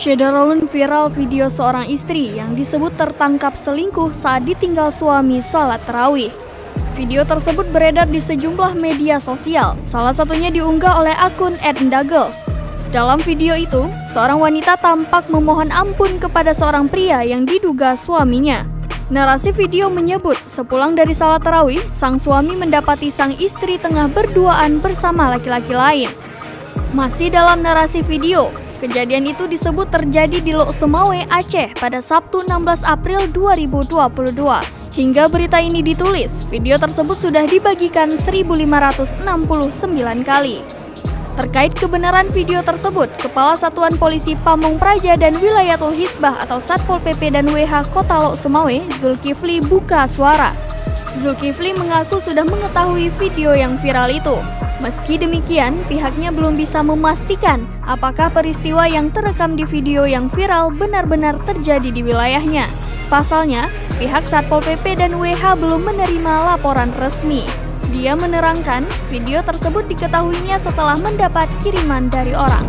Syederolun viral video seorang istri yang disebut tertangkap selingkuh saat ditinggal suami sholat tarawih. Video tersebut beredar di sejumlah media sosial, salah satunya diunggah oleh akun @ndagels. Dalam video itu, seorang wanita tampak memohon ampun kepada seorang pria yang diduga suaminya. Narasi video menyebut, sepulang dari sholat tarawih, sang suami mendapati sang istri tengah berduaan bersama laki-laki lain. Masih dalam narasi video, kejadian itu disebut terjadi di Lok Sumawe, Aceh pada Sabtu 16 April 2022. Hingga berita ini ditulis, video tersebut sudah dibagikan 1.569 kali. Terkait kebenaran video tersebut, Kepala Satuan Polisi Pamong Praja dan Wilayatul Hisbah atau Satpol PP dan WH Kota Lok Sumawe, Zulkifli buka suara. Zulkifli mengaku sudah mengetahui video yang viral itu. Meski demikian, pihaknya belum bisa memastikan apakah peristiwa yang terekam di video yang viral benar-benar terjadi di wilayahnya. Pasalnya, pihak Satpol PP dan WH belum menerima laporan resmi. Dia menerangkan, video tersebut diketahuinya setelah mendapat kiriman dari orang.